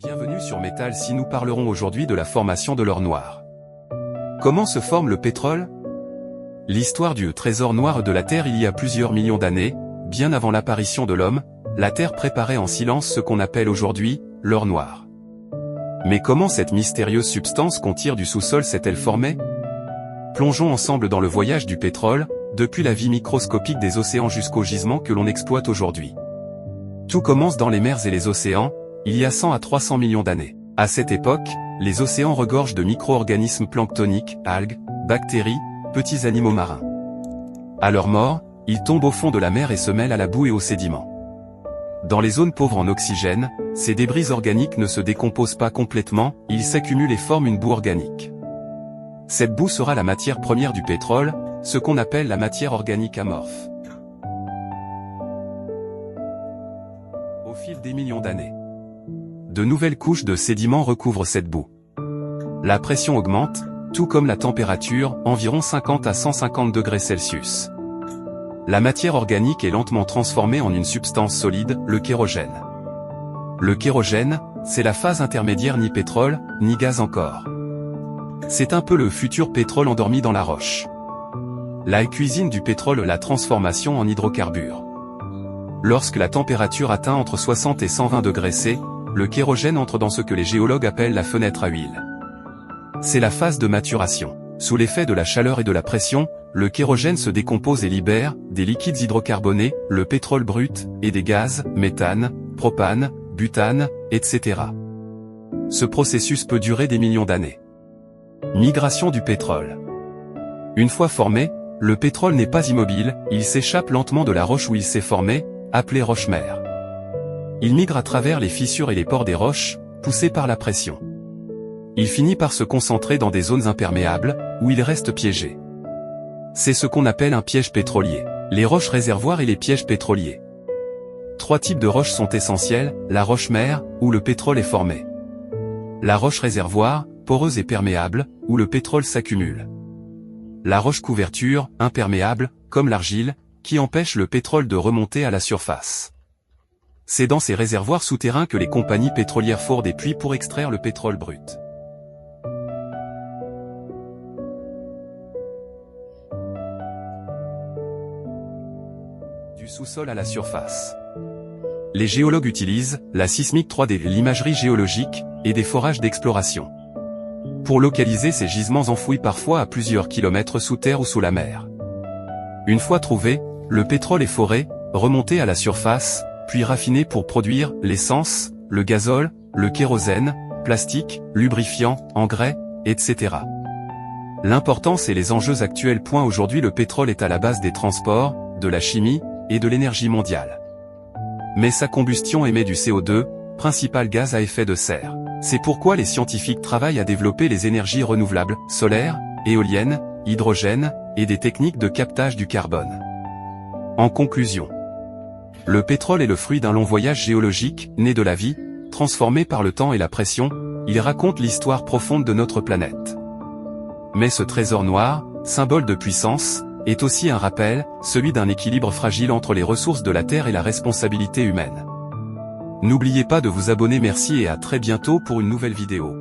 Bienvenue sur Métal. Si nous parlerons aujourd'hui de la formation de l'or noir. Comment se forme le pétrole? L'histoire du trésor noir de la Terre. Il y a plusieurs millions d'années, bien avant l'apparition de l'homme, la Terre préparait en silence ce qu'on appelle aujourd'hui l'or noir. Mais comment cette mystérieuse substance qu'on tire du sous-sol s'est-elle formée? Plongeons ensemble dans le voyage du pétrole, depuis la vie microscopique des océans jusqu'aux gisements que l'on exploite aujourd'hui. Tout commence dans les mers et les océans, il y a 100 à 300 millions d'années. À cette époque, les océans regorgent de micro-organismes planctoniques, algues, bactéries, petits animaux marins. À leur mort, ils tombent au fond de la mer et se mêlent à la boue et aux sédiments. Dans les zones pauvres en oxygène, ces débris organiques ne se décomposent pas complètement, ils s'accumulent et forment une boue organique. Cette boue sera la matière première du pétrole, ce qu'on appelle la matière organique amorphe. Au fil des millions d'années, de nouvelles couches de sédiments recouvrent cette boue. La pression augmente, tout comme la température, environ 50 à 150 degrés Celsius. La matière organique est lentement transformée en une substance solide, le kérogène. Le kérogène, c'est la phase intermédiaire, ni pétrole, ni gaz encore. C'est un peu le futur pétrole endormi dans la roche. La cuisine du pétrole, la transformation en hydrocarbures. Lorsque la température atteint entre 60 et 120 degrés C, le kérogène entre dans ce que les géologues appellent la fenêtre à huile. C'est la phase de maturation. Sous l'effet de la chaleur et de la pression, le kérogène se décompose et libère des liquides hydrocarbonés, le pétrole brut, et des gaz, méthane, propane, butane, etc. Ce processus peut durer des millions d'années. Migration du pétrole. Une fois formé, le pétrole n'est pas immobile, il s'échappe lentement de la roche où il s'est formé, appelée roche-mère. Il migre à travers les fissures et les pores des roches, poussé par la pression. Il finit par se concentrer dans des zones imperméables, où il reste piégé. C'est ce qu'on appelle un piège pétrolier. Les roches réservoirs et les pièges pétroliers. 3 types de roches sont essentiels, la roche-mère, où le pétrole est formé. La roche réservoir, poreuse et perméable, où le pétrole s'accumule. La roche couverture, imperméable, comme l'argile, qui empêche le pétrole de remonter à la surface. C'est dans ces réservoirs souterrains que les compagnies pétrolières forent des puits pour extraire le pétrole brut. Du sous-sol à la surface. Les géologues utilisent la sismique 3D, l'imagerie géologique, et des forages d'exploration pour localiser ces gisements enfouis parfois à plusieurs kilomètres sous terre ou sous la mer. Une fois trouvé, le pétrole est foré, remonté à la surface, puis raffiné pour produire l'essence, le gazole, le kérosène, plastique, lubrifiant, engrais, etc. L'importance et les enjeux actuels. Aujourd'hui, le pétrole est à la base des transports, de la chimie, et de l'énergie mondiale. Mais sa combustion émet du CO2, principal gaz à effet de serre. C'est pourquoi les scientifiques travaillent à développer les énergies renouvelables, solaires, éoliennes, hydrogène, et des techniques de captage du carbone. En conclusion, le pétrole est le fruit d'un long voyage géologique, né de la vie, transformé par le temps et la pression, il raconte l'histoire profonde de notre planète. Mais ce trésor noir, symbole de puissance, est aussi un rappel, celui d'un équilibre fragile entre les ressources de la Terre et la responsabilité humaine. N'oubliez pas de vous abonner. Merci et à très bientôt pour une nouvelle vidéo.